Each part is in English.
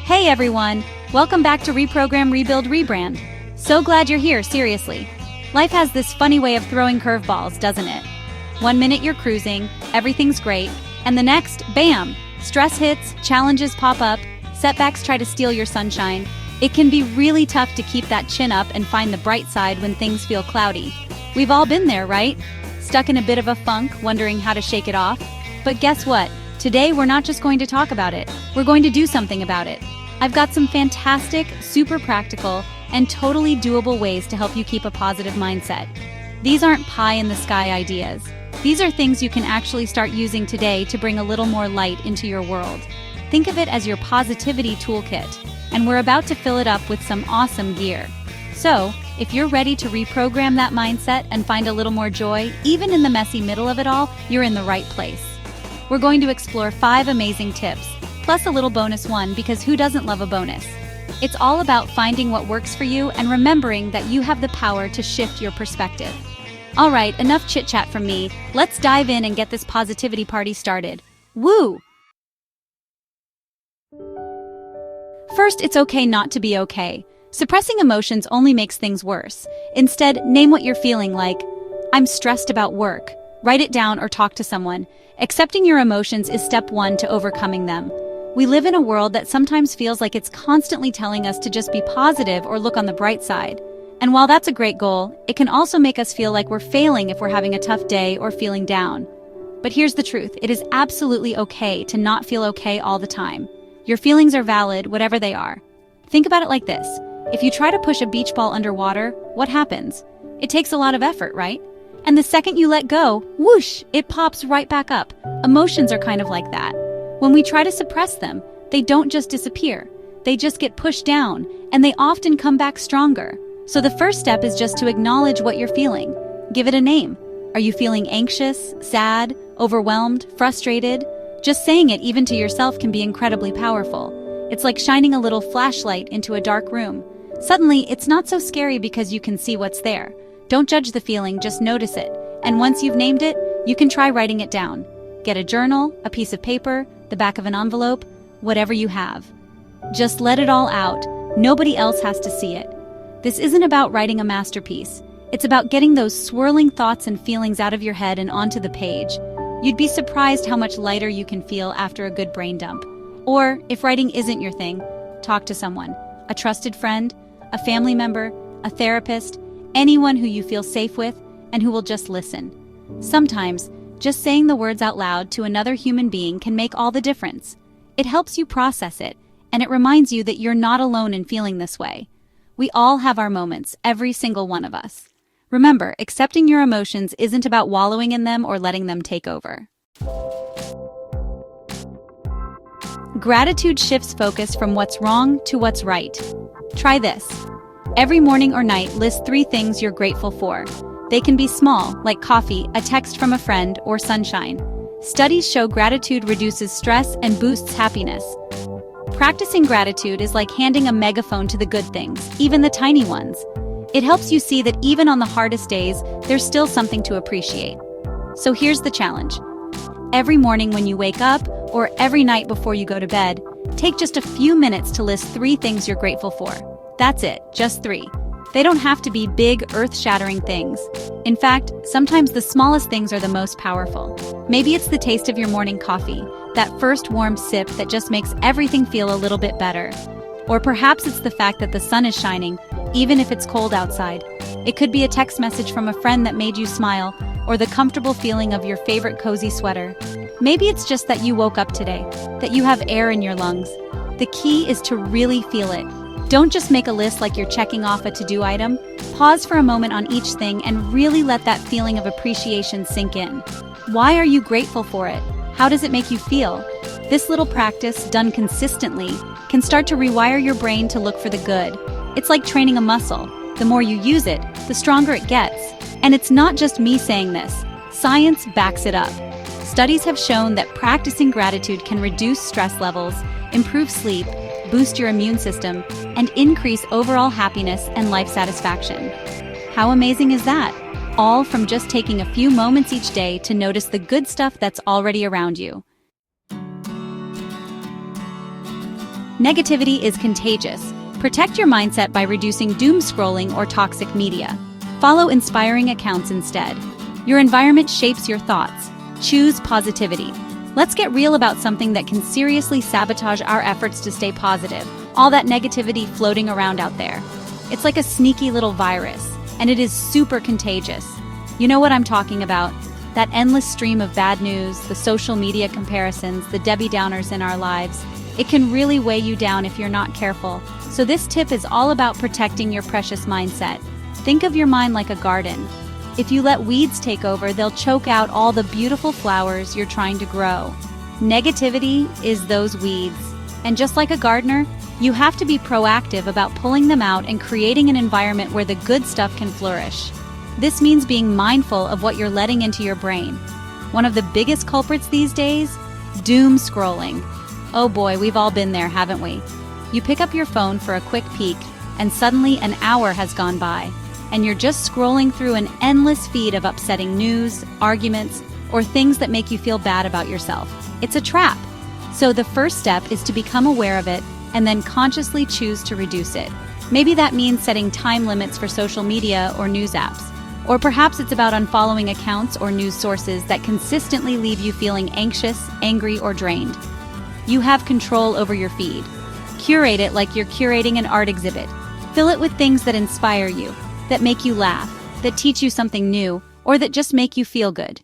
Hey everyone! Welcome back to Reprogram, Rebuild, Rebrand. So glad you're here, seriously. Life has this funny way of throwing curveballs, doesn't it? 1 minute you're cruising, everything's great, and the next, bam! Stress hits, challenges pop up, setbacks try to steal your sunshine. It can be really tough to keep that chin up and find the bright side when things feel cloudy. We've all been there, right? Stuck in a bit of a funk, wondering how to shake it off. But guess what? Today we're not just going to talk about it, we're going to do something about it. I've got some fantastic, super practical, and totally doable ways to help you keep a positive mindset. These aren't pie-in-the-sky ideas. These are things you can actually start using today to bring a little more light into your world. Think of it as your positivity toolkit, and we're about to fill it up with some awesome gear. So, if you're ready to reprogram that mindset and find a little more joy, even in the messy middle of it all, you're in the right place. We're going to explore 5 amazing tips, plus a little bonus one, because who doesn't love a bonus? It's all about finding what works for you and remembering that you have the power to shift your perspective. All right, enough chit-chat from me. Let's dive in and get this positivity party started. Woo! First, it's okay not to be okay. Suppressing emotions only makes things worse. Instead, name what you're feeling, like, I'm stressed about work. Write it down or talk to someone. Accepting your emotions is step 1 to overcoming them. We live in a world that sometimes feels like it's constantly telling us to just be positive or look on the bright side. And while that's a great goal, it can also make us feel like we're failing if we're having a tough day or feeling down. But here's the truth, it is absolutely okay to not feel okay all the time. Your feelings are valid, whatever they are. Think about it like this. If you try to push a beach ball underwater, what happens? It takes a lot of effort, right? And the second you let go, whoosh, it pops right back up. Emotions are kind of like that. When we try to suppress them, they don't just disappear. They just get pushed down, and they often come back stronger. So the first step is just to acknowledge what you're feeling. Give it a name. Are you feeling anxious, sad, overwhelmed, frustrated? Just saying it even to yourself can be incredibly powerful. It's like shining a little flashlight into a dark room. Suddenly, it's not so scary because you can see what's there. Don't judge the feeling, just notice it. And once you've named it, you can try writing it down. Get a journal, a piece of paper, the back of an envelope, whatever you have. Just let it all out. Nobody else has to see it. This isn't about writing a masterpiece. It's about getting those swirling thoughts and feelings out of your head and onto the page. You'd be surprised how much lighter you can feel after a good brain dump. Or, if writing isn't your thing, talk to someone. A trusted friend, a family member, a therapist, anyone who you feel safe with and who will just listen. Sometimes, just saying the words out loud to another human being can make all the difference. It helps you process it, and it reminds you that you're not alone in feeling this way. We all have our moments, every single one of us. Remember, accepting your emotions isn't about wallowing in them or letting them take over. Gratitude shifts focus from what's wrong to what's right. Try this. Every morning or night, list 3 things you're grateful for. They can be small, like coffee, a text from a friend, or sunshine. Studies show gratitude reduces stress and boosts happiness. Practicing gratitude is like handing a megaphone to the good things, even the tiny ones. It helps you see that even on the hardest days, there's still something to appreciate. So here's the challenge. Every morning when you wake up, or every night before you go to bed, take just a few minutes to list 3 things you're grateful for. That's it, just 3. They don't have to be big, earth-shattering things. In fact, sometimes the smallest things are the most powerful. Maybe it's the taste of your morning coffee, that first warm sip that just makes everything feel a little bit better. Or perhaps it's the fact that the sun is shining, even if it's cold outside. It could be a text message from a friend that made you smile, or the comfortable feeling of your favorite cozy sweater. Maybe it's just that you woke up today, that you have air in your lungs. The key is to really feel it. Don't just make a list like you're checking off a to-do item. Pause for a moment on each thing and really let that feeling of appreciation sink in. Why are you grateful for it? How does it make you feel? This little practice, done consistently, can start to rewire your brain to look for the good. It's like training a muscle. The more you use it, the stronger it gets. And it's not just me saying this. Science backs it up. Studies have shown that practicing gratitude can reduce stress levels, improve sleep, boost your immune system, and increase overall happiness and life satisfaction. How amazing is that? All from just taking a few moments each day to notice the good stuff that's already around you. Negativity is contagious. Protect your mindset by reducing doom scrolling or toxic media. Follow inspiring accounts instead. Your environment shapes your thoughts. Choose positivity. Let's get real about something that can seriously sabotage our efforts to stay positive. All that negativity floating around out there. It's like a sneaky little virus, and it is super contagious. You know what I'm talking about? That endless stream of bad news, the social media comparisons, the Debbie Downers in our lives. It can really weigh you down if you're not careful. So this tip is all about protecting your precious mindset. Think of your mind like a garden. If you let weeds take over, they'll choke out all the beautiful flowers you're trying to grow. Negativity is those weeds. And just like a gardener, you have to be proactive about pulling them out and creating an environment where the good stuff can flourish. This means being mindful of what you're letting into your brain. One of the biggest culprits these days? Doom scrolling. Oh boy, we've all been there, haven't we? You pick up your phone for a quick peek, and suddenly an hour has gone by, and you're just scrolling through an endless feed of upsetting news, arguments, or things that make you feel bad about yourself. It's a trap. So the first step is to become aware of it and then consciously choose to reduce it. Maybe that means setting time limits for social media or news apps. Or perhaps it's about unfollowing accounts or news sources that consistently leave you feeling anxious, angry, or drained. You have control over your feed. Curate it like you're curating an art exhibit. Fill it with things that inspire you, that make you laugh, that teach you something new, or that just make you feel good.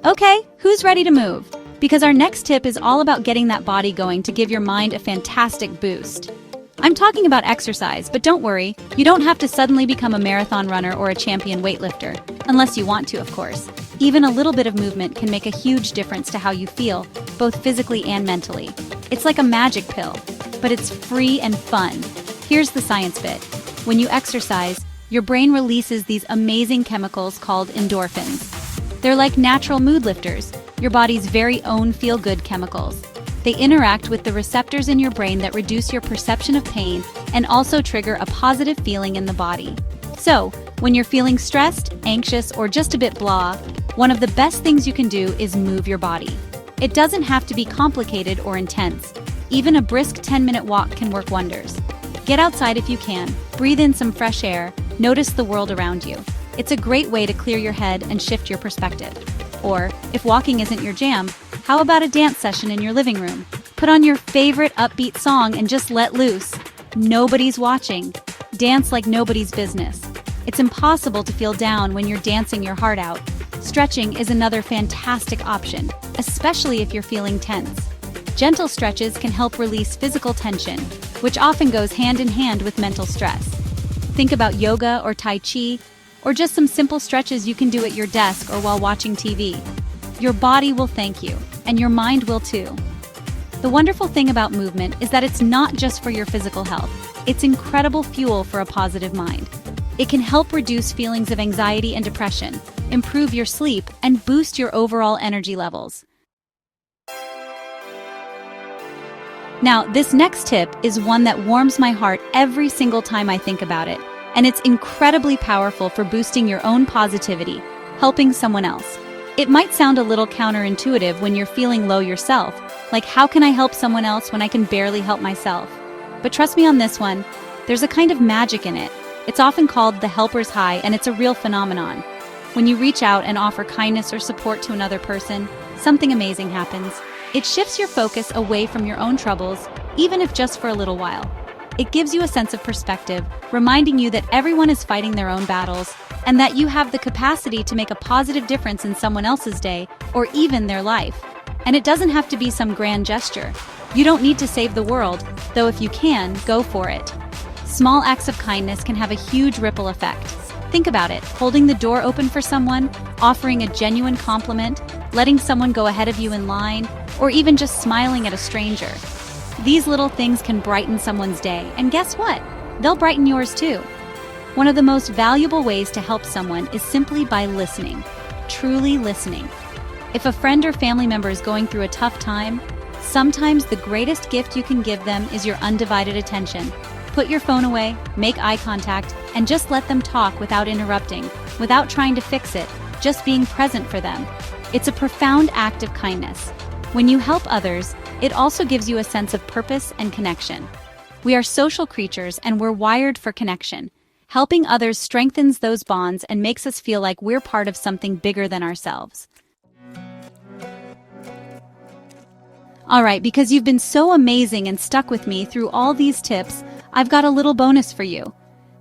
Okay, who's ready to move? Because our next tip is all about getting that body going to give your mind a fantastic boost. I'm talking about exercise, but don't worry, you don't have to suddenly become a marathon runner or a champion weightlifter, unless you want to, of course. Even a little bit of movement can make a huge difference to how you feel, both physically and mentally. It's like a magic pill, but it's free and fun. Here's the science bit. When you exercise, your brain releases these amazing chemicals called endorphins. They're like natural mood lifters, your body's very own feel-good chemicals. They interact with the receptors in your brain that reduce your perception of pain and also trigger a positive feeling in the body. So, when you're feeling stressed, anxious, or just a bit blah, one of the best things you can do is move your body. It doesn't have to be complicated or intense. Even a brisk 10-minute walk can work wonders. Get outside if you can, breathe in some fresh air, notice the world around you. It's a great way to clear your head and shift your perspective. Or, if walking isn't your jam, how about a dance session in your living room? Put on your favorite upbeat song and just let loose. Nobody's watching. Dance like nobody's business. It's impossible to feel down when you're dancing your heart out. Stretching is another fantastic option, especially if you're feeling tense. Gentle stretches can help release physical tension, which often goes hand in hand with mental stress. Think about yoga or tai chi, or just some simple stretches you can do at your desk or while watching TV. Your body will thank you, and your mind will too. The wonderful thing about movement is that it's not just for your physical health. It's incredible fuel for a positive mind. It can help reduce feelings of anxiety and depression, improve your sleep, and boost your overall energy levels. Now, this next tip is one that warms my heart every single time I think about it, and it's incredibly powerful for boosting your own positivity, helping someone else. It might sound a little counterintuitive when you're feeling low yourself, like how can I help someone else when I can barely help myself? But trust me on this one, there's a kind of magic in it. It's often called the helper's high, and it's a real phenomenon. When you reach out and offer kindness or support to another person, something amazing happens. It shifts your focus away from your own troubles, even if just for a little while. It gives you a sense of perspective, reminding you that everyone is fighting their own battles, and that you have the capacity to make a positive difference in someone else's day, or even their life. And it doesn't have to be some grand gesture. You don't need to save the world, though if you can, go for it. Small acts of kindness can have a huge ripple effect. Think about it, holding the door open for someone, offering a genuine compliment, letting someone go ahead of you in line, or even just smiling at a stranger. These little things can brighten someone's day, and guess what? They'll brighten yours too. One of the most valuable ways to help someone is simply by listening, truly listening. If a friend or family member is going through a tough time, sometimes the greatest gift you can give them is your undivided attention. Put your phone away, make eye contact, and just let them talk without interrupting, without trying to fix it, just being present for them. It's a profound act of kindness. When you help others, it also gives you a sense of purpose and connection. We are social creatures and we're wired for connection. Helping others strengthens those bonds and makes us feel like we're part of something bigger than ourselves. Alright, because you've been so amazing and stuck with me through all these tips, I've got a little bonus for you.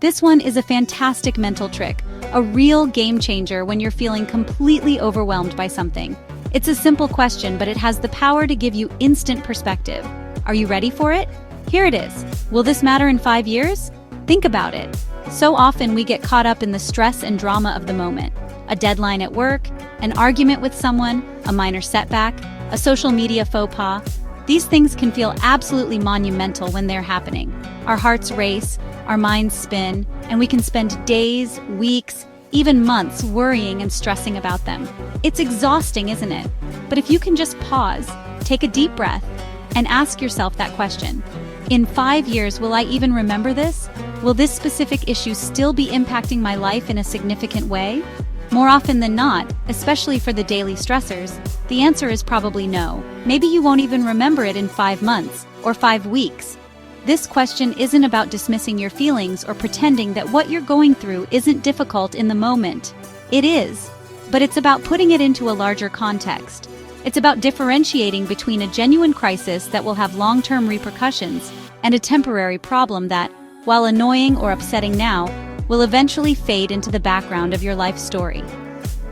This one is a fantastic mental trick, a real game changer when you're feeling completely overwhelmed by something. It's a simple question, but it has the power to give you instant perspective. Are you ready for it? Here it is. Will this matter in 5 years? Think about it. So often we get caught up in the stress and drama of the moment. A deadline at work, an argument with someone, a minor setback, a social media faux pas. These things can feel absolutely monumental when they're happening. Our hearts race, our minds spin, and we can spend days, weeks, even months worrying and stressing about them. It's exhausting, isn't it? But if you can just pause, take a deep breath, and ask yourself that question. In 5 years, will I even remember this? Will this specific issue still be impacting my life in a significant way? More often than not, especially for the daily stressors, the answer is probably no. Maybe you won't even remember it in 5 months or 5 weeks. This question isn't about dismissing your feelings or pretending that what you're going through isn't difficult in the moment. It is, but it's about putting it into a larger context. It's about differentiating between a genuine crisis that will have long-term repercussions and a temporary problem that, while annoying or upsetting now, will eventually fade into the background of your life story.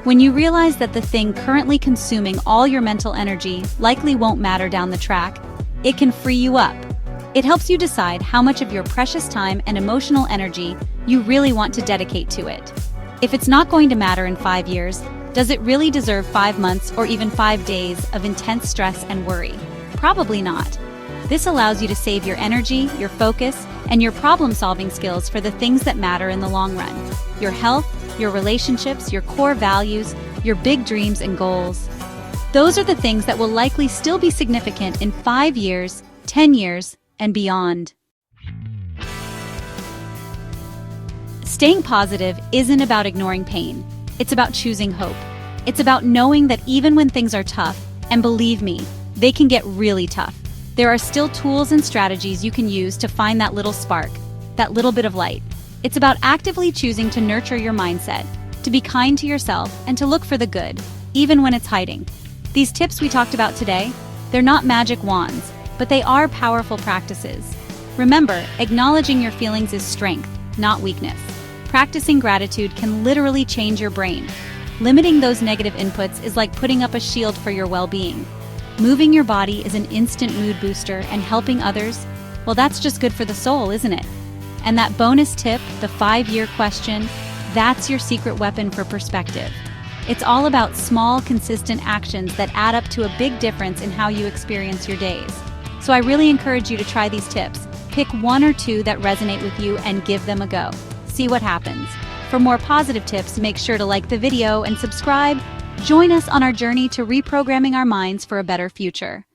When you realize that the thing currently consuming all your mental energy likely won't matter down the track, it can free you up. It helps you decide how much of your precious time and emotional energy you really want to dedicate to it. If it's not going to matter in 5 years, does it really deserve 5 months or even 5 days of intense stress and worry? Probably not. This allows you to save your energy, your focus, and your problem-solving skills for the things that matter in the long run. Your health, your relationships, your core values, your big dreams and goals. Those are the things that will likely still be significant in 5 years, 10 years, and beyond. Staying positive isn't about ignoring pain. It's about choosing hope. It's about knowing that even when things are tough, and believe me, they can get really tough, there are still tools and strategies you can use to find that little spark, that little bit of light. It's about actively choosing to nurture your mindset, to be kind to yourself, and to look for the good, even when it's hiding. These tips we talked about today, they're not magic wands, but they are powerful practices. Remember, acknowledging your feelings is strength, not weakness. Practicing gratitude can literally change your brain. Limiting those negative inputs is like putting up a shield for your well-being. Moving your body is an instant mood booster, and helping others, well, that's just good for the soul, isn't it? And that bonus tip, the 5-year question, that's your secret weapon for perspective. It's all about small, consistent actions that add up to a big difference in how you experience your days. So I really encourage you to try these tips. Pick 1 or 2 that resonate with you and give them a go. See what happens. For more positive tips, make sure to like the video and subscribe. Join us on our journey to reprogramming our minds for a better future.